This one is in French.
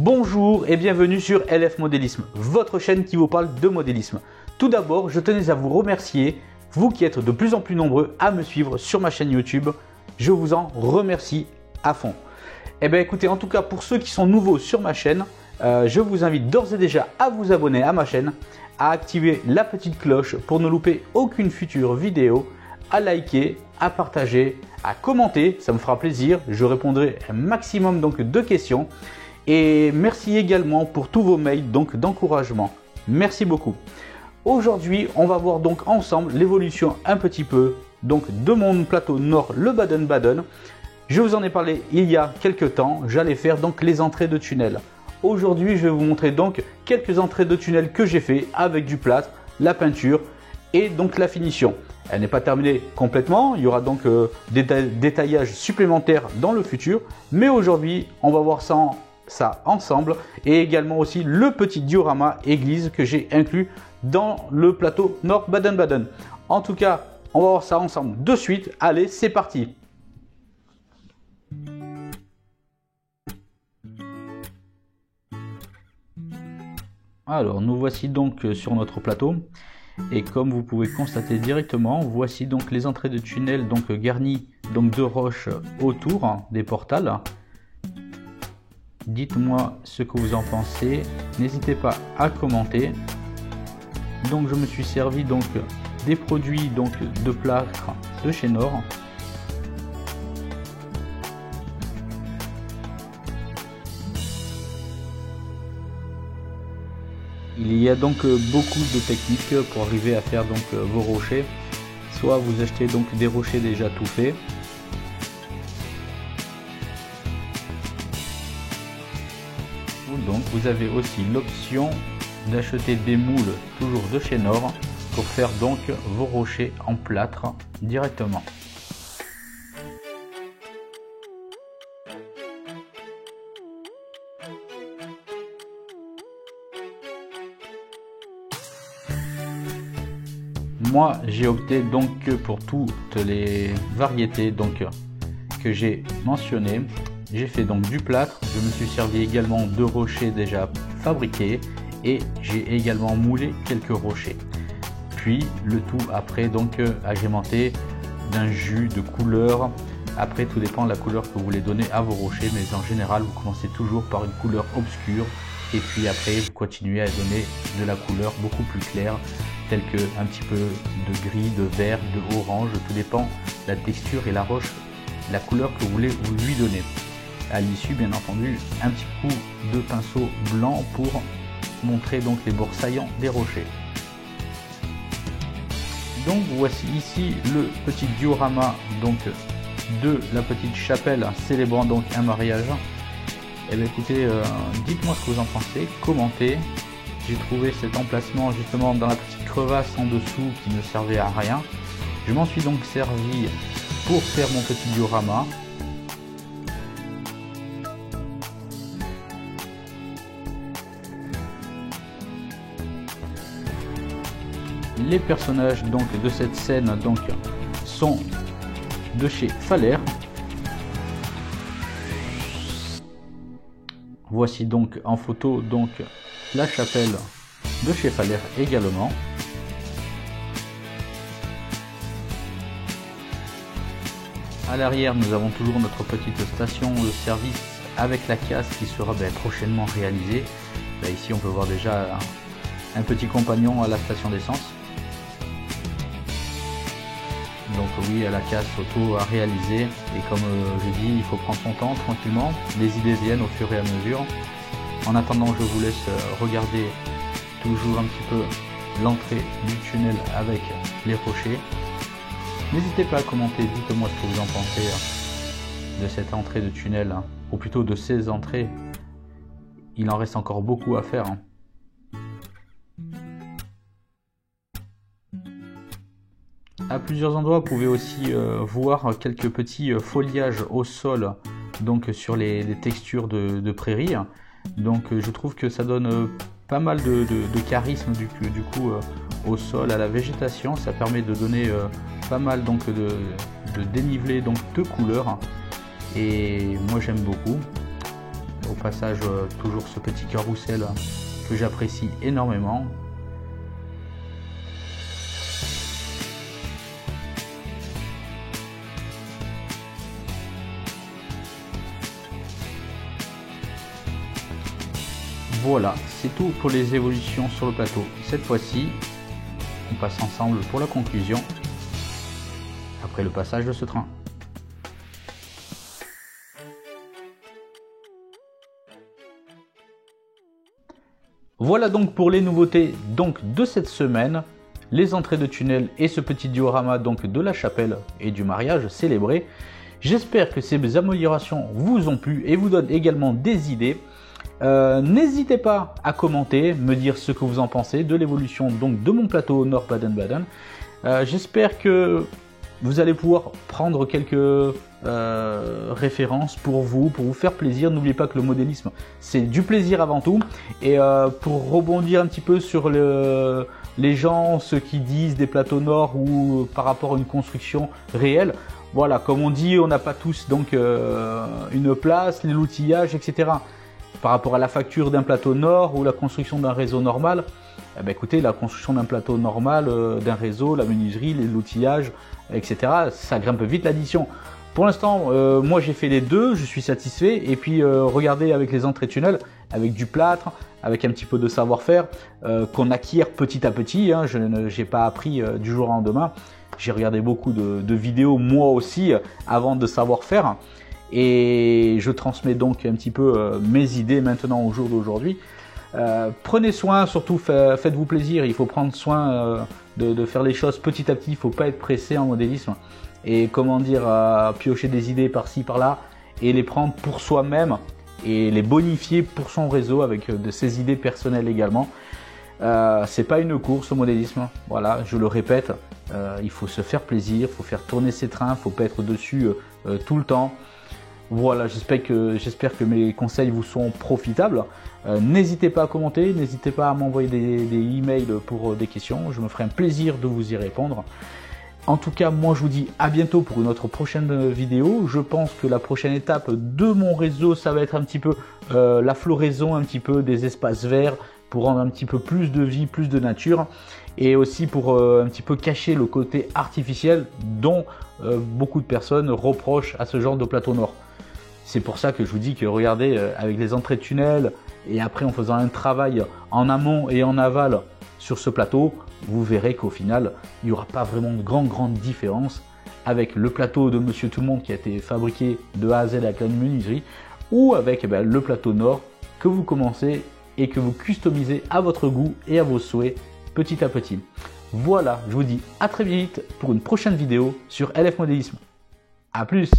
Bonjour et bienvenue sur LF Modélisme, votre chaîne qui vous parle de modélisme. Tout d'abord, je tenais à vous remercier, vous qui êtes de plus en plus nombreux à me suivre sur ma chaîne YouTube. Je vous en remercie à fond. Eh bien écoutez, en tout cas pour ceux qui sont nouveaux sur ma chaîne, je vous invite d'ores et déjà à vous abonner à ma chaîne, à activer la petite cloche pour ne louper aucune future vidéo, à liker, à partager, à commenter, ça me fera plaisir. Je répondrai un maximum donc de questions. Et merci également pour tous vos mails donc d'encouragement. Merci beaucoup. Aujourd'hui, on va voir donc ensemble l'évolution un petit peu donc de mon plateau Nord, le Baden-Baden. Je vous en ai parlé il y a quelques temps. J'allais faire donc les entrées de tunnel. Aujourd'hui, je vais vous montrer donc quelques entrées de tunnel que j'ai fait avec du plâtre, la peinture et donc la finition. Elle n'est pas terminée complètement. Il y aura donc des détaillages supplémentaires dans le futur. Mais aujourd'hui, on va voir ça ensemble et également aussi le petit diorama église que j'ai inclus dans le plateau Nord Baden-Baden. En tout cas, on va voir ça ensemble de suite. Allez, c'est parti. Alors, nous voici donc sur notre plateau et comme vous pouvez constater directement, voici donc les entrées de tunnel donc garnies donc de roches autour des portals. Dites-moi ce que vous en pensez, n'hésitez pas à commenter. Donc je me suis servi donc des produits donc de plâtre de chez Nord. Il y a donc beaucoup de techniques pour arriver à faire donc vos rochers. Soit vous achetez donc des rochers déjà tout faits. Donc vous avez aussi l'option d'acheter des moules toujours de chez Nord pour faire donc vos rochers en plâtre directement. Moi j'ai opté donc pour toutes les variétés donc que j'ai mentionnées. J'ai fait donc du plâtre, je me suis servi également de rochers déjà fabriqués et j'ai également moulé quelques rochers. Puis le tout après donc agrémenté d'un jus de couleur. Après tout dépend de la couleur que vous voulez donner à vos rochers, mais en général vous commencez toujours par une couleur obscure et puis après vous continuez à donner de la couleur beaucoup plus claire, telle que un petit peu de gris, de vert, de orange, tout dépend de la texture et la roche, la couleur que vous voulez lui donner. À l'issue, bien entendu, un petit coup de pinceau blanc pour montrer donc les bords saillants des rochers. Donc voici ici le petit diorama donc de la petite chapelle célébrant donc un mariage. Et bien écoutez, dites-moi ce que vous en pensez, commentez. J'ai trouvé cet emplacement justement dans la petite crevasse en dessous qui ne servait à rien. Je m'en suis donc servi pour faire mon petit diorama. Les personnages donc de cette scène donc sont de chez Faller. Voici donc en photo donc la chapelle de chez Faller également. À l'arrière, nous avons toujours notre petite station de service avec la casse qui sera prochainement réalisée. Ici, on peut voir déjà un petit compagnon à la station d'essence. Donc oui, à la casse auto à réaliser et comme je dis, il faut prendre son temps tranquillement, les idées viennent au fur et à mesure. En attendant, je vous laisse regarder toujours un petit peu l'entrée du tunnel avec les rochers. N'hésitez pas à commenter, dites-moi ce que vous en pensez de cette entrée de tunnel, ou plutôt de ces entrées. Il en reste encore beaucoup à faire. À plusieurs endroits, vous pouvez aussi voir quelques petits foliages au sol, donc sur les textures de prairie. Donc je trouve que ça donne pas mal de charisme du coup au sol, à la végétation. Ça permet de donner pas mal donc de dénivelé donc de couleurs. Et moi j'aime beaucoup. Au passage, toujours ce petit carrousel que j'apprécie énormément. Voilà, c'est tout pour les évolutions sur le plateau. Cette fois-ci, on passe ensemble pour la conclusion, après le passage de ce train. Voilà donc pour les nouveautés de cette semaine, les entrées de tunnel et ce petit diorama de la chapelle et du mariage célébré. J'espère que ces améliorations vous ont plu et vous donnent également des idées. N'hésitez pas à commenter, me dire ce que vous en pensez de l'évolution de mon plateau Nord Baden-Baden. J'espère que vous allez pouvoir prendre quelques références pour vous faire plaisir. N'oubliez pas que le modélisme, c'est du plaisir avant tout. Et pour rebondir un petit peu sur les gens, ceux qui disent des plateaux Nord ou par rapport à une construction réelle, voilà, comme on dit, on n'a pas tous une place, l'outillage, etc. Par rapport à la facture d'un plateau Nord ou la construction d'un réseau normal, eh bien, écoutez, la construction d'un plateau normal, d'un réseau, la menuiserie, l'outillage, etc., ça grimpe vite l'addition. Pour l'instant, moi j'ai fait les deux, je suis satisfait. Et puis regardez avec les entrées tunnels, avec du plâtre, avec un petit peu de savoir-faire qu'on acquiert petit à petit. Hein. Je n'ai pas appris du jour au lendemain. J'ai regardé beaucoup de vidéos moi aussi avant de savoir faire. Et je transmets donc un petit peu mes idées maintenant au jour d'aujourd'hui. Prenez soin, surtout faites-vous plaisir, il faut prendre soin de faire les choses petit à petit, il ne faut pas être pressé en modélisme. Et comment dire, piocher des idées par-ci par-là et les prendre pour soi-même et les bonifier pour son réseau avec de ses idées personnelles également. C'est pas une course au modélisme, voilà, je le répète, il faut se faire plaisir, il faut faire tourner ses trains, il ne faut pas être dessus tout le temps. Voilà, j'espère que mes conseils vous sont profitables. N'hésitez pas à commenter, n'hésitez pas à m'envoyer des emails pour des questions. Je me ferai un plaisir de vous y répondre. En tout cas, moi je vous dis à bientôt pour une autre prochaine vidéo. Je pense que la prochaine étape de mon réseau, ça va être un petit peu la floraison, un petit peu des espaces verts pour rendre un petit peu plus de vie, plus de nature. Et aussi pour un petit peu cacher le côté artificiel dont beaucoup de personnes reprochent à ce genre de plateau Nord. C'est pour ça que je vous dis que regardez, avec les entrées de tunnel et après en faisant un travail en amont et en aval sur ce plateau, vous verrez qu'au final, il n'y aura pas vraiment de grande différence avec le plateau de Monsieur Tout-le-Monde qui a été fabriqué de A à Z avec la menuiserie ou avec le plateau Nord que vous commencez et que vous customisez à votre goût et à vos souhaits petit à petit. Voilà, je vous dis à très vite pour une prochaine vidéo sur LF Modélisme. A plus!